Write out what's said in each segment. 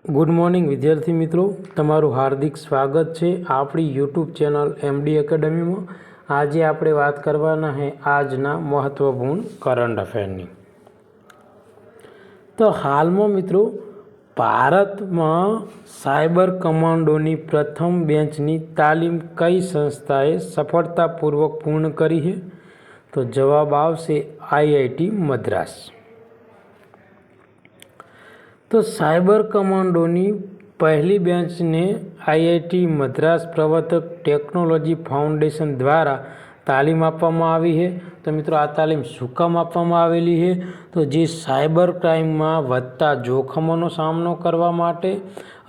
Good morning विद्यार्थी मित्रों, तमारू हार्दिक स्वागत है आपणी यूट्यूब चैनल एमडी एकेडमी में। आज आप बात करवाना है आजना महत्वपूर्ण करंट अफेरनी। तो हाल में मित्रों भारत में साइबर कमांडोनी प्रथम बेंचनी तालीम कई संस्थाएं सफलतापूर्वक पूर्ण करी है? तो जवाब आवशे आईआईटी मद्रास। तो साइबर कमांडोनी पहली बेंच ने आईआईटी मद्रास प्रवर्तक टेक्नोलॉजी फाउंडेशन द्वारा तालीम आपवामां आवी है। तो मित्रों आ तालीम शुं काम आपवामां आवेली है? तो जे साइबर क्राइम में वधता जोखमोनो सामनो करवा माटे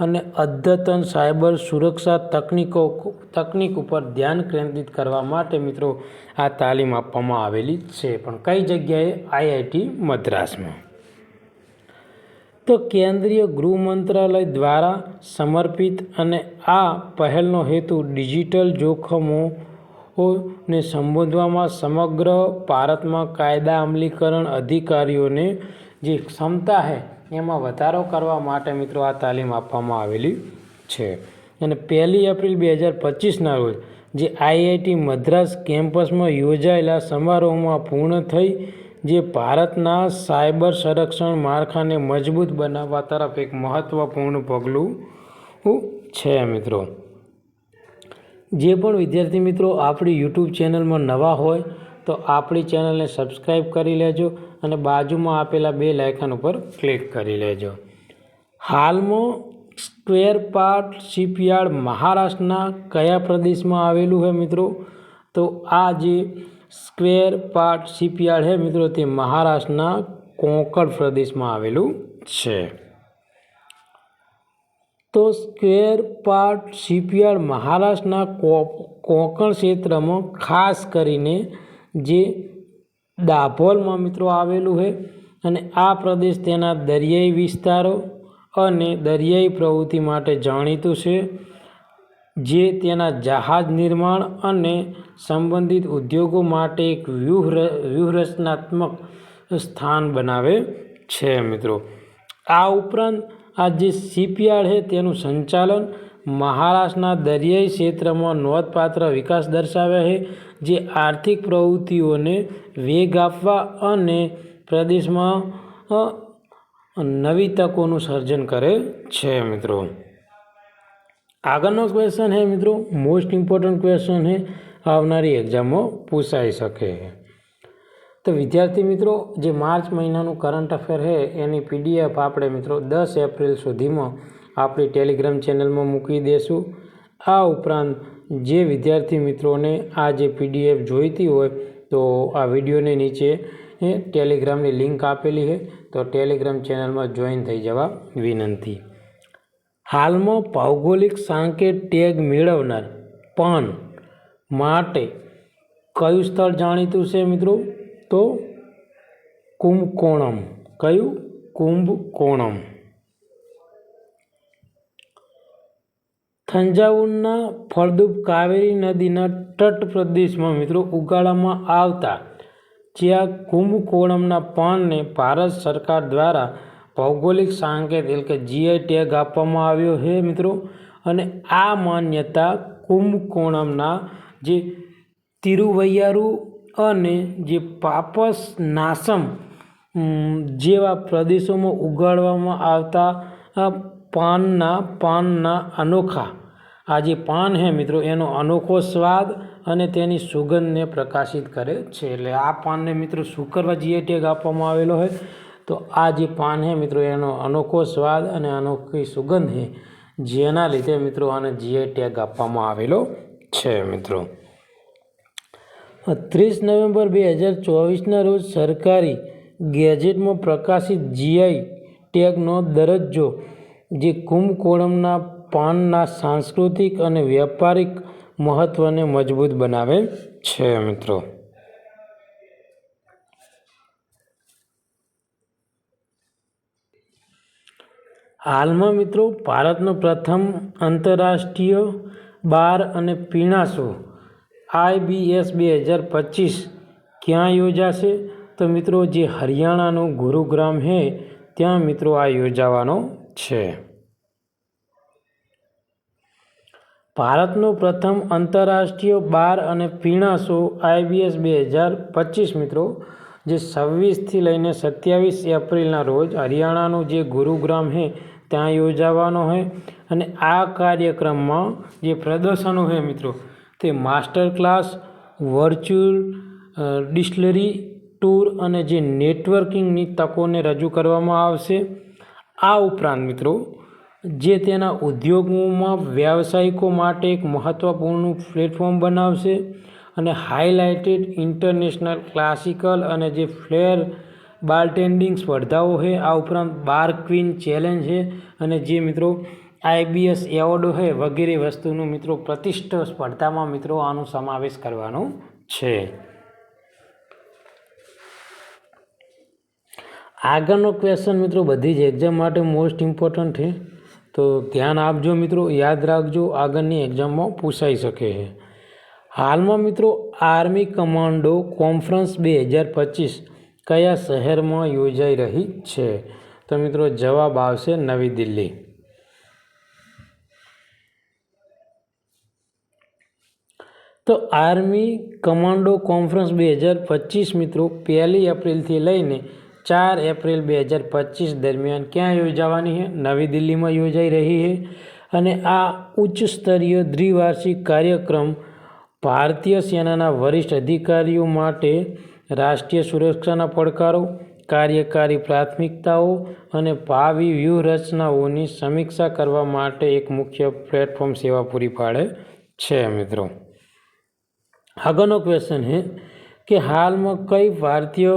अने अद्यतन साइबर सुरक्षा तकनीक पर ध्यान केंद्रित करवा माटे मित्रों आ तालीम आपवामां आवेली छे। पण कई जग्याए? आईआईटी मद्रास में। तो केंद्रीय गृह मंत्रालय द्वारा समर्पित अने आ पहलनो हेतु डिजिटल जोखमों ने संबोधवामां समग्र भारत में कायदा अमलीकरण अधिकारीओं ने जे क्षमता है एमां वधारो करवा माटे मित्रों आ तालीम आपवामां आवेली छे। अने 1 एप्रिल 2025 ना रोज जे आईआईटी मद्रास केम्पस में योजायेला समारोह में पूर्ण थई, जे भारतना साइबर संरक्षण माળખાને मजबूत बनाववा तरफ एक महत्वपूर्ण पगलू छे। मित्रों जे पण विद्यार्थी मित्रों आपणी यूट्यूब चैनल में नवा होय तो आपणी चैनल ने सब्सक्राइब करी लेजो अने बाजुमां आपेला बेल आइकन पर क्लिक करी लेजो। हाल में स्क्वेर पार्ट शिपयार्ड महाराष्ट्रना कया प्रदेश में आवेलू है मित्रों? तो आ जे स्क्वेर पार्ट शिपयार्ड है मित्रों ते महाराष्ट्रना कोंकण प्रदेश में आवेलू छे। तो स्क्वेर पार्ट शिपयार्ड महाराष्ट्रना कोंकण क्षेत्र में खास करीने जे दाभोल में मित्रों आवेलू है अने आ प्रदेश तेना दरियाई विस्तारों अने दरियाई प्रवृत्ति माटे जाणीतुं छे, जे तेना जहाज निर्माण अने संबंधित उद्योगों माटे एक व्यूहरचनात्मक स्थान बनावे छे। मित्रों आ उपरांत आ जे शिपयार्ड है तेनुं संचालन महाराष्ट्रना दरियाई क्षेत्र में नोंधपात्र विकास दर्शावे है, जे आर्थिक प्रवृत्तिओने वेग आपवा अने प्रदेश में नवी तकोनुं सर्जन करे छे। मित्रों आगळनो क्वेश्चन है मित्रों, मोस्ट इम्पोर्टंट क्वेश्चन है, आवनारी एग्जाम में पूछाई सके। तो विद्यार्थी मित्रों जे मार्च महीनाનું करंट अफेर है एनी पीडीएफ आपणे मित्रों 10 एप्रिल सुधीमां आपणी टेलिग्राम चेनल में मूकी देशुं। आ उपरांत जे विद्यार्थी मित्रों ने आ जे पीडीएफ जोईती होय तो आ विडियो ने नीचे टेलिग्राम की लिंक आपेली है, तो टेलिग्राम चेनल में जॉइन थई जवा विनंती। हाल में भौगोलिक सांकेत टेग मेळवनार पान माटे कयुं स्थळ जाणीतुं छे मित्रों? तो कुंभकोणम। कयुं? कुंभकोणम। थंजावुरना फळद्रुप कावेरी नदीना तट प्रदेश में मित्रों उगाड़वामां आवता ज्यां कुंभकोणमना पानने भारत सरकार द्वारा भौगोलिक सांकेत एटले के जीआई टेग आपवामां आव्यो है मित्रों। अने आ मान्यता कुंभकोणमना जे तिरुवैयारू अने जे पापनासम जेवा प्रदेशों में उगाड़वामां आवता पानना अनोखा आ जे पान है मित्रों एनो अनोखो स्वाद अने तेनी सुगंध ने प्रकाशित करे छे। एटले आ पान ने मित्रों शुं करवा जीआई टेग आपवामां आवेलो है? तो आ जे पान है मित्रों एनो अनोखो स्वाद अने अनोखी सुगंध है, जेना लीधे मित्रों आने जीआई टेग आपवामां आवेलो छे। मित्रों 30 नवेम्बर 2024 ना रोज सरकारी गेजेट में प्रकाशित जीआई टेगनो दरज्जो जे कुंभकोणमना पानना सांस्कृतिक अने व्यापारिक महत्वने मजबूत बनावे छे। मित्रों हाल में मित्रों भारतनो प्रथम अंतरराष्ट्रीय बार अने पीणाशो IBS 2025 क्या योजाशे? तो मित्रों जे हरियाणानो गुरुग्राम है त्या मित्रों आ योजावानो छे। ભારતનો પ્રથમ આંતરરાષ્ટ્રીય બાર અને પીણા શો IBS 2025 મિત્રો જે 26થી લઈને 27 એપ્રિલના રોજ હરિયાણાનું જે ગુરુગ્રામ છે ત્યાં યોજાવાનો છે અને આ કાર્યક્રમમાં જે પ્રદર્શનો છે મિત્રો તે માસ્ટર ક્લાસ, વર્ચ્યુઅલ ડિસ્ટિલરી ટૂર અને જે નેટવર્કિંગની તકોને રજૂ કરવામાં આવશે. આ ઉપરાંત મિત્રો જે તેના ઉદ્યોગોમાં વ્યવસાયિકો માટે એક મહત્ત્વપૂર્ણ પ્લેટફોર્મ બનાવશે અને હાઇલાઇટેડ ઇન્ટરનેશનલ ક્લાસિકલ અને જે ફ્લેર બાર્ટેન્ડિંગ સ્પર્ધાઓ છે. આ ઉપરાંત બાર ક્વીન ચેલેન્જ છે અને જે મિત્રો IBS એવોર્ડો છે વગેરે વસ્તુનું મિત્રો પ્રતિષ્ઠિત સ્પર્ધામાં મિત્રો આનો સમાવેશ કરવાનો છે. આગળનો ક્વેશ્ચન મિત્રો બધી જ એક્ઝામ માટે મોસ્ટ ઇમ્પોર્ટન્ટ છે, તો ધ્યાન આપજો મિત્રો, યાદ રાખજો, આગળની એક્ઝામમાં પૂછાઈ શકે છે. હાલમાં મિત્રો આર્મી કમાન્ડો કોન્ફરન્સ 2025 કયા શહેરમાં યોજાઈ રહી છે? તો મિત્રો જવાબ આવશે નવી દિલ્હી. તો આર્મી કમાન્ડો કોન્ફરન્સ 2025 મિત્રો 1 એપ્રિલથી લઈને 4 એપ્રિલ 2025 દરમિયાન ક્યાં યોજાવાની છે? નવી દિલ્હીમાં યોજાઈ રહી છે. અને આ ઉચ્ચ સ્તરીય દ્વિવાર્ષિક કાર્યક્રમ ભારતીય સેનાના વરિષ્ઠ અધિકારીઓ માટે રાષ્ટ્રીય સુરક્ષાના પડકારો, કાર્યકારી પ્રાથમિકતાઓ અને ભાવિ વ્યૂહરચનાઓની સમીક્ષા કરવા માટે એક મુખ્ય પ્લેટફોર્મ સેવા પૂરી પાડે છે મિત્રો. આગળનો ક્વેશ્ચન છે કે હાલમાં કઈ ભારતીય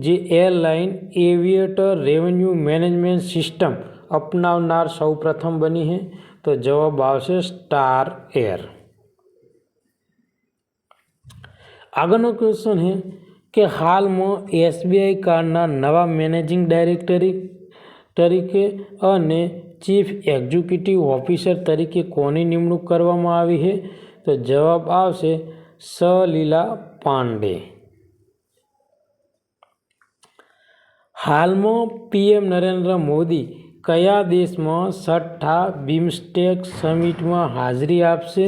જે airline aviator revenue management system અપનાવનાર સૌ પ્રથમ બની છે? તો જવાબ આવશે સ્ટાર એર. આગળનો ક્વેશ્ચન છે કે હાલમાં SBI કાર્ડના નવા મેનેજિંગ ડાયરેક્ટર તરીકે અને ચીફ એક્ઝિક્યુટિવ ઓફિસર તરીકે કોની નિમણૂક કરવામાં આવી છે? તો જવાબ આવશે સલીલા પાંડે. હાલમાં PM નરેન્દ્ર મોદી કયા દેશમાં 6ઠા બિમસ્ટેક સમિટમાં હાજરી આપશે?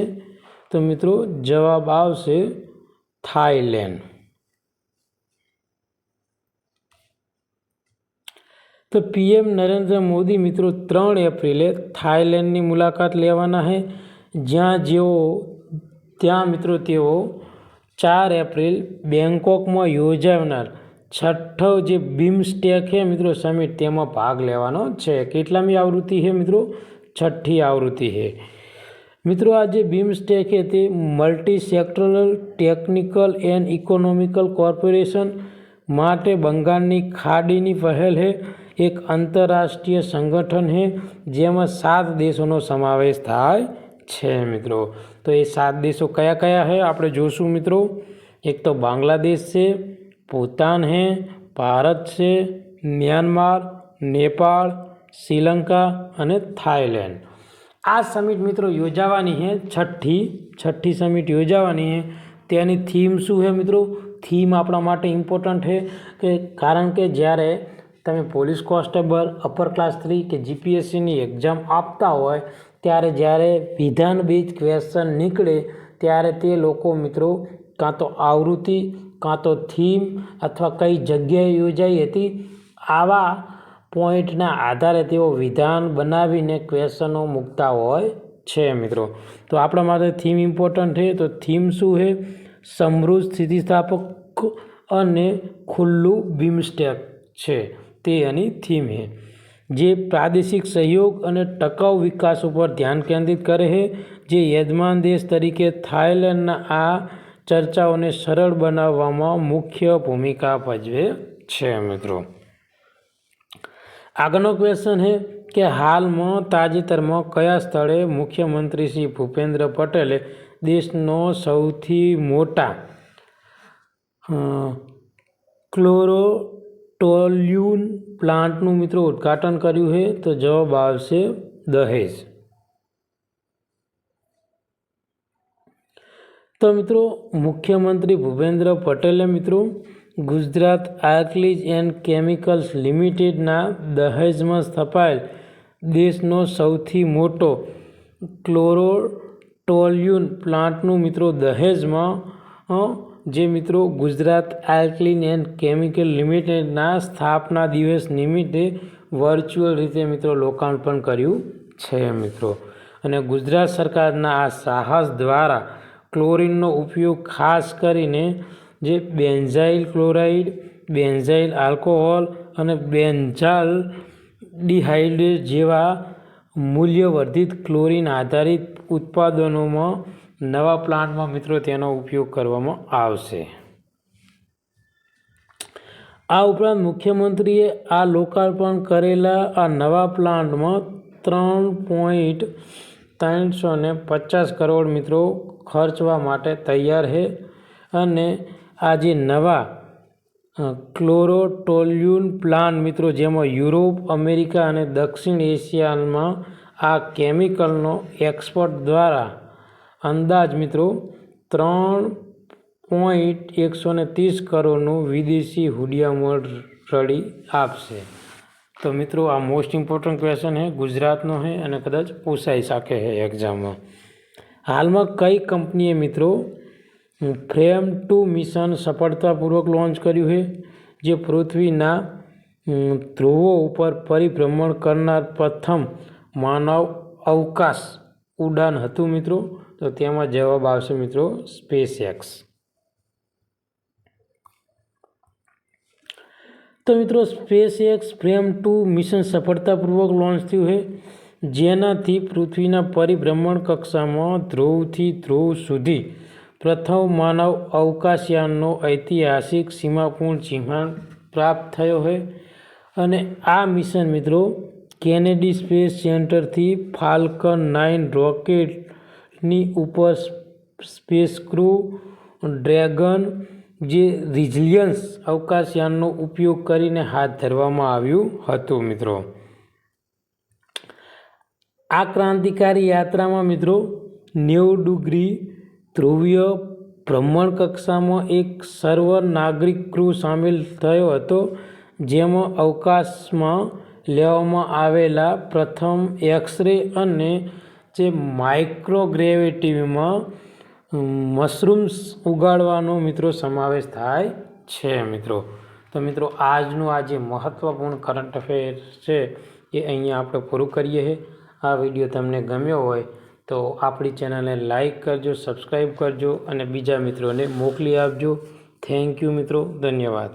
તો મિત્રો જવાબ આવશે થાઈલેન્ડ. તો PM નરેન્દ્ર મોદી મિત્રો 3 એપ્રિલે થાઈલેન્ડની મુલાકાત લેવાના છે, ત્યાં મિત્રો તેઓ 4 એપ્રિલ બેંકોકમાં યોજાનાર 6ઠો જે બિમસ્ટેક છે મિત્રો સમિટ તેમાં ભાગ લેવાનો છે. કેટલામી આવૃત્તિ છે મિત્રો? 6ઠ્ઠી આવૃત્તિ છે મિત્રો. આ જે બિમસ્ટેક છે તે multi sectoral technical and economical corporation માટે બંગાળની ખાડીની પહેલ છે. એક આંતરરાષ્ટ્રીય સંગઠન છે જેમાં 7 દેશોનો સમાવેશ થાય છે મિત્રો. તો એ 7 દેશો કયા કયા છે આપણે જોશું મિત્રો. એક તો બાંગ્લાદેશ છે, ભૂતાન છે, ભારત છે, મ્યાનમાર, નેપાળ, શ્રીલંકા અને થાઈલેન્ડ. આ સમિટ મિત્રો યોજાવાની છે, છઠ્ઠી સમિટ યોજાવાની છે. તેની થીમ શું છે મિત્રો? થીમ આપણા માટે ઇમ્પોર્ટન્ટ છે કે કારણ કે જ્યારે તમે પોલીસ કોન્સ્ટેબલ, અપર ક્લાસ 3 કે GPSCની એક્ઝામ આપતા હોય ત્યારે જ્યારે વિધાન બેઝ ક્વેશ્ચન નીકળે ત્યારે તે લોકો મિત્રો કાં તો આવૃત્તિ, કાં તો થીમ અથવા કઈ જગ્યાએ યોજાઈ હતી આવા પોઈન્ટના આધારે તેઓ વિધાન બનાવીને ક્વેશ્ચનો મૂકતા હોય છે મિત્રો. તો આપણા માટે થીમ ઇમ્પોર્ટન્ટ છે. તો થીમ શું છે? સમૃદ્ધ, સ્થિતિસ્થાપક અને ખુલ્લું બિમસ્ટેક છે તે એની થીમ છે, જે પ્રાદેશિક સહયોગ અને ટકાઉ વિકાસ ઉપર ધ્યાન કેન્દ્રિત કરે છે, જે યજમાન દેશ તરીકે થાઈલેન્ડના આ ચર્ચાઓને સરળ બનાવવામાં મુખ્ય ભૂમિકા ભજવે છે મિત્રો. આગળનો ક્વેશ્ચન છે કે હાલમાં તાજેતરમાં કયા સ્થળે મુખ્યમંત્રી શ્રી ભૂપેન્દ્ર પટેલે દેશનો સૌથી મોટા ક્લોરોટોલ્યુન પ્લાન્ટનું મિત્રો ઉદ્ઘાટન કર્યું છે? તો જવાબ આવશે દહેજ. તો મિત્રો મુખ્યમંત્રી ભૂપેન્દ્ર પટેલે મિત્રો ગુજરાત આર્કલિજ એન્ડ કેમિકલ્સ લિમિટેડના દહેજમાં સ્થપાયેલ દેશનો સૌથી મોટો ટોલ્યુન પ્લાન્ટનું મિત્રો દહેજમાં જે મિત્રો ગુજરાત આલ્કલીન એન્ડ કેમિકલ લિમિટેડના સ્થાપના દિવસ નિમિત્તે વર્ચ્યુઅલ રીતે મિત્રો લોકાર્પણ કર્યું છે મિત્રો. અને ગુજરાત સરકારના આ સાહસ દ્વારા ક્લોરીનનો ઉપયોગ ખાસ કરીને જે બેન્ઝાઇલ ક્લોરાઇડ, બેન્ઝાઇલ આલ્કોહોલ અને બેન્ઝાલ ડિહાઇડ્રેટ જેવા મૂલ્યવર્ધિત ક્લોરીન આધારિત ઉત્પાદનોમાં નવા પ્લાન્ટમાં મિત્રો તેનો ઉપયોગ કરવામાં આવશે. આ ઉપરાંત મુખ્યમંત્રીએ આ લોકાર્પણ કરેલા આ નવા પ્લાન્ટમાં 3.350 કરોડ મિત્રો ખર્ચવા માટે તૈયાર છે. અને આ જે નવા ક્લોરોટોલ્યુન પ્લાન્ટ મિત્રો જેમાં યુરોપ, અમેરિકા અને દક્ષિણ એશિયામાં આ કેમિકલનો એક્સપર્ટ દ્વારા અંદાજ મિત્રો 3.130 કરોડનું વિદેશી હુંડિયામણ રળી આપશે. તો મિત્રો આ મોસ્ટ ઇમ્પોર્ટન્ટ ક્વેશ્ચન છે, ગુજરાતનો છે અને કદાચ પૂછાઈ શકે છે એક્ઝામમાં. હાલમાં કઈ કંપનીએ મિત્રો ફ્રેમ 2 મિશન સફળતાપૂર્વક લોન્ચ કર્યું છે, જે પૃથ્વીના ધ્રુવો ઉપર પરિભ્રમણ કરનાર પ્રથમ માનવ અવકાશ ઉડાન હતું મિત્રો? તો તેમાં જવાબ આવશે મિત્રો SpaceX. તો મિત્રો SpaceX ફ્રેમ 2 મિશન સફળતાપૂર્વક લોન્ચ થયું છે, જેનાથી પૃથ્વીના પરિભ્રમણ કક્ષામાં ધ્રુવથી ધ્રુવ સુધી પ્રથમ માનવ અવકાશયાનનો ઐતિહાસિક સીમાપૂર્ણ ચિહ્ન પ્રાપ્ત થયો છે. અને આ મિશન મિત્રો કેનેડી સ્પેસ સેન્ટરથી ફાલ્કન 9 રોકેટની ઉપર સ્પેસ ક્રૂ ડ્રેગન જે રિઝિલિયન્સ અવકાશયાનનો ઉપયોગ કરીને હાથ ધરવામાં આવ્યું હતું મિત્રો. આ ક્રાંતિકારી યાત્રામાં મિત્રો 90 ડિગ્રી ધ્રુવીય ભ્રમણ કક્ષામાં એક સર્વ નાગરિક ક્રૂ સામેલ થયો હતો, જેમાં અવકાશમાં લેવામાં આવેલા પ્રથમ એક્સ-રે અને જે માઇક્રોગ્રેવિટીમાં મશરૂમ્સ ઉગાડવાનો મિત્રો સમાવેશ થાય છે મિત્રો. તો મિત્રો આજનું આ જે મહત્ત્વપૂર્ણ કરંટ અફેર છે એ અહીંયા આપણે પૂરું કરીએ છીએ. આ વિડીયો તમને ગમ્યો હોય તો આપણી ચેનલને લાઈક કરજો, સબસ્ક્રાઈબ કરજો અને બીજા મિત્રોને મોકલી આપજો. થેન્ક યુ મિત્રો, ધન્યવાદ.